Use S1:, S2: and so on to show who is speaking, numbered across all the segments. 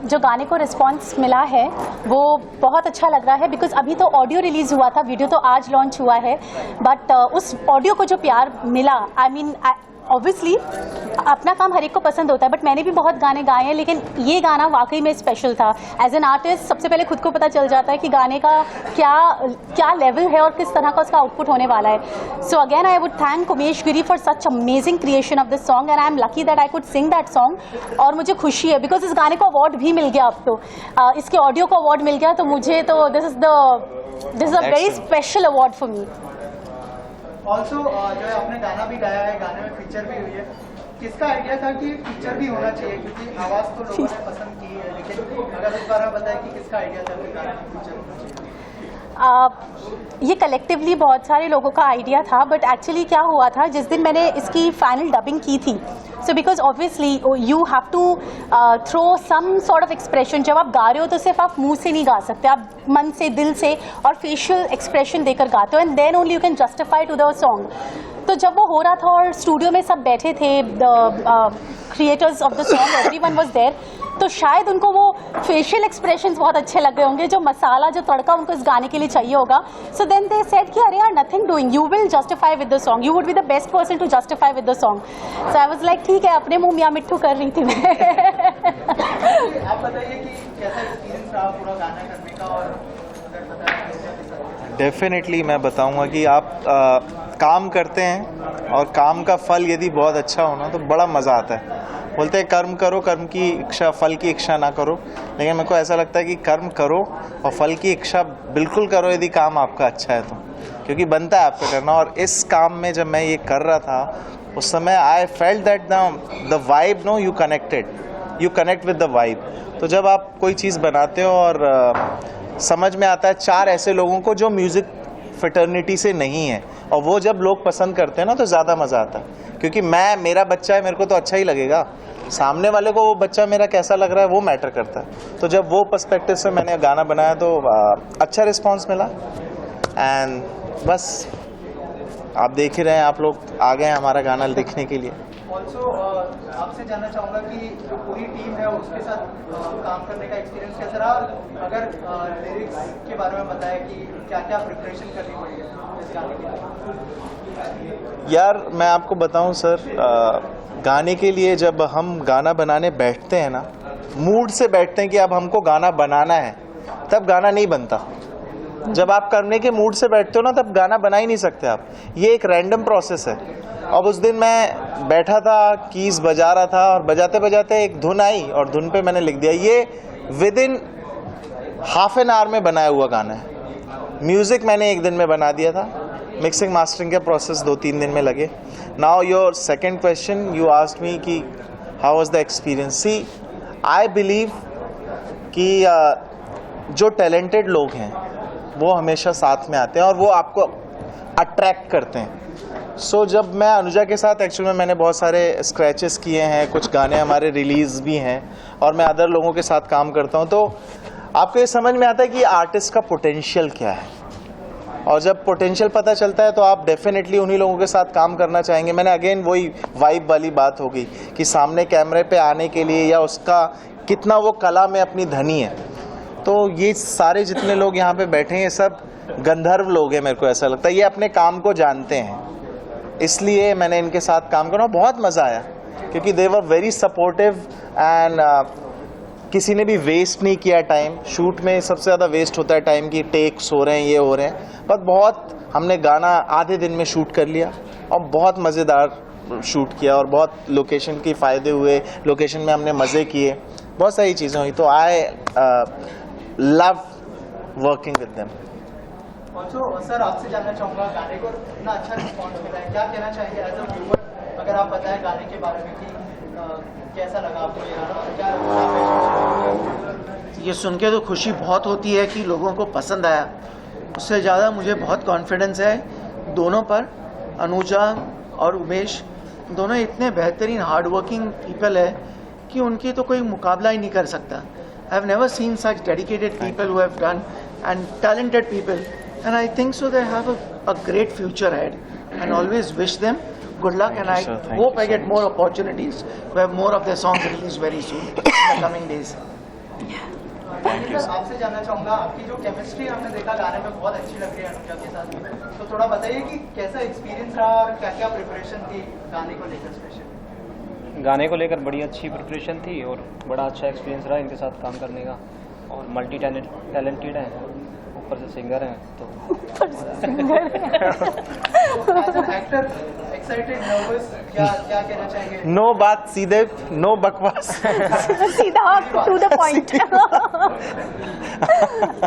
S1: जो गाने को रिस्पांस मिला है वो बहुत अच्छा लग रहा है, बिकॉज अभी तो ऑडियो रिलीज़ हुआ था, वीडियो तो आज लॉन्च हुआ है, बट उस ऑडियो को जो प्यार मिला, आई मीन ऑब्वियसली अपना काम हर एक को पसंद होता है, बट मैंने भी बहुत गाने गाए हैं, लेकिन ये गाना वाकई में स्पेशल था। एज एन आर्टिस्ट सबसे पहले खुद को पता चल जाता है कि गाने का क्या लेवल है और किस तरह का उसका आउटपुट होने वाला है। So again I would thank Umesh Giri for such amazing creation of this song, and I am lucky that I could sing that song. और मुझे खुशी है बिकॉज इस गाने को अवार्ड भी मिल गया, अब तो इसके ऑडियो को अवार्ड मिल गया, तो मुझे तो this is a very special award for me.
S2: Also जो है आपने गाना भी गाया है, गाने में पिक्चर भी हुई है, किसका आइडिया था कि पिक्चर भी होना चाहिए, क्योंकि आवाज़ तो लोगों ने पसंद की है, लेकिन अगर इस बार बताएं कि किसका आइडिया था कि गाने में पिक्चर होना चाहिए?
S1: ये कलेक्टिवली बहुत सारे लोगों का आइडिया था, बट एक्चुअली क्या हुआ था, जिस दिन मैंने इसकी फाइनल डबिंग की थी, so because obviously you have to throw some sort of expression. जब आप गा रहे हो तो सिर्फ आप मुंह से नहीं गा सकते, आप मन से, दिल से और फेशियल एक्सप्रेशन देकर गाते हो, and then only you can justify to the song. तो जब वो हो रहा था और स्टूडियो में सब बैठे थे, creators of the song, everyone was there, तो शायद उनको वो फेशियल एक्सप्रेशंस बहुत अच्छे लग रहे होंगे, जो मसाला, जो तड़का उनको इस गाने के लिए चाहिए होगा। सो देन दे सेड कि अरे यार, nothing doing, you will justify with the song, you would be the best person to justify with the song. So I was like ठीक है, अपने मुंह मियां मिट्ठू कर रही थी मैं।
S2: आप बताइए कि कैसा एक्सपीरियंस रहा पूरा गाना करने का, और अगर बताएं।
S3: डेफिनेटली मैं बताऊंगा कि आप काम करते हैं और काम का फल यदि बहुत अच्छा हो ना तो बड़ा मज़ा आता है। बोलते हैं कर्म करो, कर्म की इच्छा, फल की इच्छा ना करो, लेकिन मेरे को ऐसा लगता है कि कर्म करो और फल की इच्छा बिल्कुल करो यदि काम आपका अच्छा है तो, क्योंकि बनता है आपका करना। और इस काम में जब मैं ये कर रहा था उस समय I felt that the vibe, no, you connect with the vibe. तो जब आप कोई चीज़ बनाते हो और समझ में आता है चार ऐसे लोगों को जो म्यूज़िक फ्रेटर्निटी से नहीं है, और वो जब लोग पसंद करते हैं ना तो ज़्यादा मज़ा आता है, क्योंकि मेरा बच्चा है, मेरे को तो अच्छा ही लगेगा, सामने वाले को वो बच्चा मेरा कैसा लग रहा है वो मैटर करता है। तो जब वो पर्सपेक्टिव से मैंने गाना बनाया तो अच्छा रिस्पांस मिला, एंड बस आप देख ही रहे हैं, आप लोग आ गए हैं हमारा गाना देखने के लिए।
S2: ऑल्सो आपसे जानना चाहूँगा कि जो पूरी टीम है उसके साथ काम करने का एक्सपीरियंस कैसा रहा, अगर लिरिक्स के बारे में बताएं कि क्या क्या प्रिपरेशन करनी पड़ी है इस गाने के लिए।
S3: यार मैं आपको बताऊं सर, गाने के लिए जब हम गाना बनाने बैठते हैं ना, मूड से बैठते हैं कि अब हमको गाना बनाना है, तब गाना नहीं बनता। जब आप करने के मूड से बैठते हो ना तब गाना बना ही नहीं सकते आप, ये एक रैंडम प्रोसेस है। अब उस दिन मैं बैठा था, कीज बजा रहा था, और बजाते बजाते एक धुन आई और धुन पे मैंने लिख दिया। ये with in half an hour में बनाया हुआ गाना है। म्यूज़िक मैंने एक दिन में बना दिया था, मिक्सिंग मास्टरिंग के प्रोसेस 2-3 दिन में लगे। Now your second question, you asked me कि how was the experience. See, I believe कि जो टैलेंटेड लोग हैं वो हमेशा साथ में आते हैं और वो आपको अट्रैक्ट करते हैं। सो जब मैं अनुजा के साथ एक्चुअली में मैंने बहुत सारे स्क्रैचेस किए हैं, कुछ गाने हमारे रिलीज़ भी हैं, और मैं अदर लोगों के साथ काम करता हूं, तो आपको ये समझ में आता है कि आर्टिस्ट का पोटेंशियल क्या है। और जब पोटेंशियल पता चलता है तो आप डेफिनेटली उन्हीं लोगों के साथ काम करना चाहेंगे। मैंने अगेन वही वाइब वाली बात होगी कि सामने कैमरे पे आने के लिए या उसका कितना वो कला में अपनी धनी है। तो ये सारे जितने लोग यहाँ पे बैठे हैं ये सब गंधर्व लोग हैं, मेरे को ऐसा लगता है। ये अपने काम को जानते हैं, इसलिए मैंने इनके साथ काम करना बहुत मज़ा आया, क्योंकि दे वर वेरी सपोर्टिव एंड किसी ने भी वेस्ट नहीं किया टाइम। शूट में सबसे ज़्यादा वेस्ट होता है टाइम की, टेक्स हो रहे हैं, ये हो रहे हैं, पर बहुत हमने गाना आधे दिन में शूट कर लिया और बहुत मज़ेदार शूट किया और बहुत लोकेशन के फ़ायदे हुए, लोकेशन में हमने मज़े किए, बहुत सारी चीज़ें हुई। तो I love working with them.
S2: Also sir आपसे जानना चाहूँगा, गाने को इतना अच्छा रिस्पॉन्स मिला है, क्या कहना चाहिए एज अ व्यूअर, अगर आप बताएं गाने के बारे में कि कैसा लगा आपको ये गाना, क्या?
S4: ये सुन के तो खुशी बहुत होती है कि लोगों को पसंद आया। उससे ज़्यादा मुझे बहुत कॉन्फिडेंस है दोनों पर। अनुजा और उमेश दोनों इतने बेहतरीन हार्ड वर्किंग पीपल है कि उनकी तो कोई मुकाबला ही नहीं कर सकता। I have never seen such dedicated people who have done and talented people, and I think so they have a great future ahead, and always wish them Good luck, and I
S3: sir. Thank
S4: hope
S3: you
S4: I
S3: so
S4: get
S3: much.
S4: more opportunities to have more of their songs released very soon in the coming days.
S2: Sir आपसे जानना चाहूँगा, आपकी जो chemistry हमने देखा गाने में बहुत अच्छी लग रही है अनुजा के साथ, तो थोड़ा बताइए कि कैसा एक्सपीरियंस रहा और क्या क्या प्रिपरेशन थी गाने को लेकर स्पेशल।
S5: गाने को लेकर बड़ी अच्छी प्रिपरेशन थी और बड़ा अच्छा एक्सपीरियंस रहा इनके साथ काम करने का, और मल्टी टैलेंटेड हैं, ऊपर से सिंगर हैं, तो
S2: एक्टर एक्साइटेड, नर्वस, क्या क्या कहना चाहेंगे?
S3: नो बात सीधे, नो बकवास।
S1: सीधा टू द पॉइंट।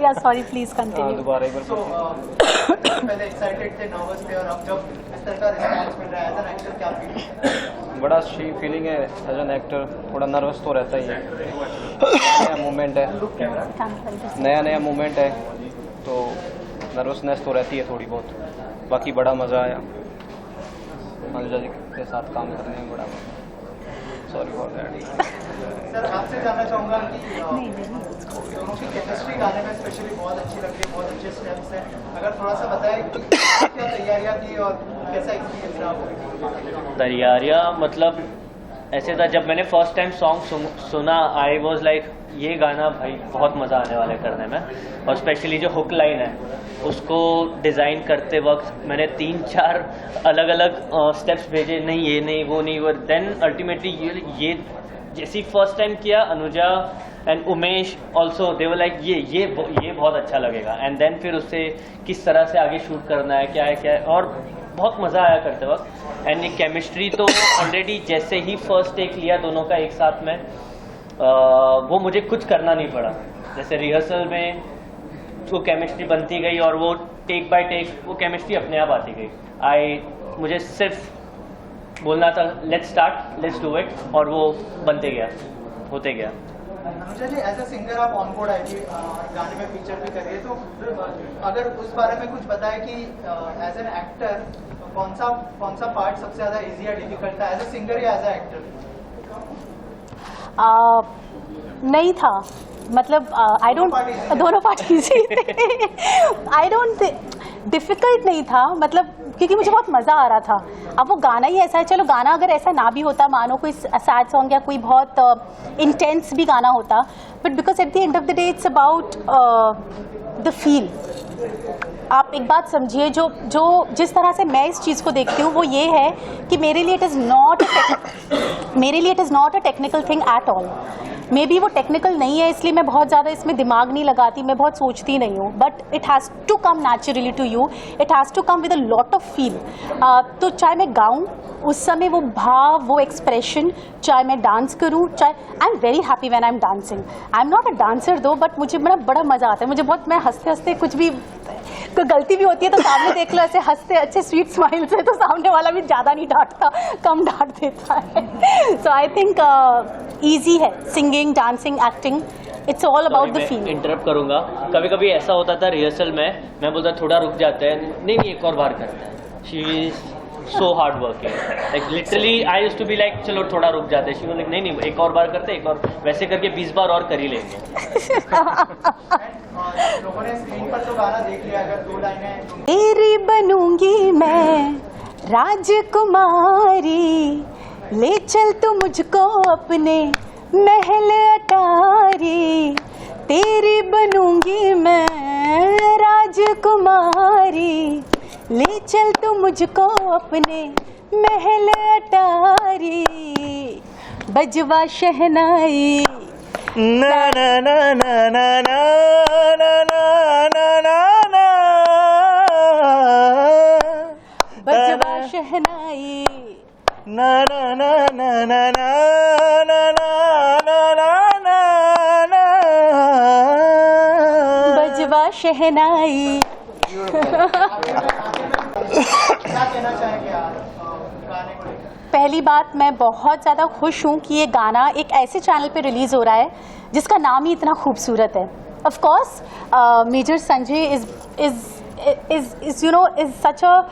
S1: या सॉरी, प्लीज कंटिन्यू।
S5: दोबारा एक
S2: तो
S5: बार
S2: पहले एक्साइटेड थे, नर्वस थे, और अब जब इस तरह का रिस्पॉन्स मिल रहा है एज एन एक्टर, क्या फील?
S5: बड़ा अच्छी फीलिंग है। एज एन एक्टर थोड़ा नर्वस तो रहता ही है, नया मूवमेंट है, नया मूवमेंट है, तो नर्वसनेस तो रहती है थोड़ी बहुत। बाकी बड़ा मज़ा आया अनुजा जी के साथ काम करने में, बड़ा सॉरी फॉर दैट।
S2: सर आपसे जानना चाहूँगा कि दोनों की केमिस्ट्री गाने में स्पेशली बहुत अच्छी लग रही है, बहुत अच्छे स्टेप्स हैं, अगर थोड़ा सा बताएं कि क्या तैयारियाँ थी और कैसा एक्सपीरियंस रहा?
S6: तैयारियाँ मतलब ऐसे था, जब मैंने फर्स्ट टाइम सॉन्ग सुना आई वॉज लाइक ये गाना भाई बहुत मज़ा आने वाला है करने में, और स्पेशली जो हुक लाइन है उसको डिज़ाइन करते वक्त मैंने 3-4 अलग अलग स्टेप्स भेजे, नहीं ये नहीं वो नहीं वो, देन अल्टीमेटली ये जैसे फर्स्ट टाइम किया Anuja and Umesh also they were like ये बहुत अच्छा लगेगा, एंड देन फिर उससे किस तरह से आगे शूट करना है क्या है, और बहुत मज़ा आया करते वक्त। एंड ये केमिस्ट्री तो ऑलरेडी जैसे ही फर्स्ट टेक लिया दोनों का एक साथ में, वो मुझे कुछ करना नहीं पड़ा, जैसे रिहर्सल में वो केमिस्ट्री बनती गई और वो टेक बाय टेक वो केमिस्ट्री अपने आप आती गई। मुझे सिर्फ बोलना था let's start, let's do it, और वो बनते गया, होते गया।
S2: अनुजा जी एज ए सिंगर आप ऑन बोर्ड आई थी, गाने में फीचर भी कर रही है, तो अगर उस बारे में कुछ बताए कि एज एन एक्टर कौन सा पार्ट सबसे ज़्यादा इजी या डिफिकल्ट था, एज ए सिंगर या एज ए एक्टर?
S1: नहीं था, मतलब आई डोंट, दोनों पार्ट इजी थे। आई डोंट, डिफिकल्ट नहीं था, मतलब क्योंकि मुझे बहुत मज़ा आ रहा था। अब वो गाना ही ऐसा है, चलो गाना अगर ऐसा ना भी होता, मानो कोई सैड सॉन्ग या कोई बहुत इंटेंस भी गाना होता, but because at the end of the day it's about the feel. आप एक बात समझिए, जो जिस तरह से मैं इस चीज़ को देखती हूँ वो ये है कि मेरे लिए it is not a technical thing at all. May be वो टेक्निकल नहीं है, इसलिए मैं बहुत ज़्यादा इसमें दिमाग नहीं लगाती, मैं बहुत सोचती नहीं हूँ, but it has to come naturally to you, it has to come with a lot of feel. तो चाहे मैं गाऊँ उस समय वो भाव, वो एक्सप्रेशन, चाहे मैं डांस करूँ, चाहे I am very happy when I am dancing. I am not a dancer दो, बट मुझे बड़ा मज़ा आता है, मुझे बहुत, मैं हंसते हंसते कुछ भी, कोई गलती भी होती है तो सामने देख लो ऐसे हंसते अच्छे स्वीट स्माइल से, तो सामने वाला भी ज़्यादा नहीं डांटता, कम डांट देता है। सो आई थिंक ईजी है singing, dancing, acting, it's all about the feel.
S6: Interrupt करूंगा, कभी कभी ऐसा होता था रिहर्सल में, मैं बोलता थोड़ा रुक जाते हैं, नहीं एक और बार करते हैं। She is so hard working, like literally I used to be like चलो थोड़ा रुक जाते हैं, शी वाज लाइक नहीं एक और बार करते, एक और, वैसे करके 20 बार और कर ही लेंगे।
S2: लोगों ने स्क्रीन पर तो गाना देख लिया, अगर 2 लाइनें
S1: तेरी बनूंगी मैं राजकुमारी, ले चल तू मुझको अपने महल अटारी, तेरी बनूंगी मैं राजकुमारी, ले चल तू मुझको अपने महल अटारी, बजवा शहनाई
S3: ना ना ना ना ना ना ना ना ना ना,
S1: बजवा शहनाई
S3: ना ना ना ना ना ना ना ना ना,
S1: बजवा शहनाई।
S2: क्या कहना चाहेंगे आप गाने को लेकर?
S1: पहली बात, मैं बहुत ज़्यादा खुश हूँ कि ये गाना एक ऐसे चैनल पे रिलीज़ हो रहा है जिसका नाम ही इतना खूबसूरत है। Of course major Sanjay is such a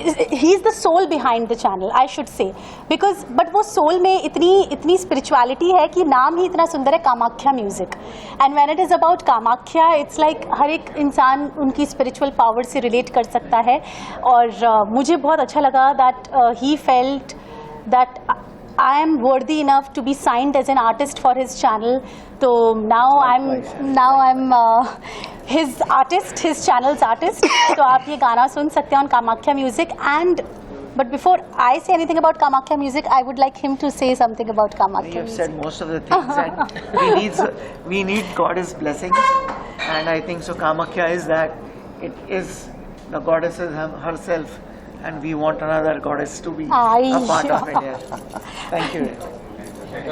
S1: he is the soul behind the channel, I should say, because but वो सोल में इतनी स्पिरिचुअलिटी है कि नाम ही इतना सुंदर है, Kamakhya music. And when it is about Kamakhya, it's like हर एक इंसान उनकी स्पिरिचुअल पावर से रिलेट कर सकता है. और मुझे बहुत अच्छा लगा that he felt that I am worthy enough to be signed as an artist for his channel. So now I'm his artist, his channel's artist. So आप ये गाना सुन सकते हैं on Kamakya Music. And but before I say anything about Kamakya Music, I would like him to say something about Kamakya
S4: You have
S1: Music.
S4: said most of the things, and we need Goddess blessings, and I think so. Kamakya is that. It is the goddess herself, and we want another goddess to be a part of it. Yeah. Thank you.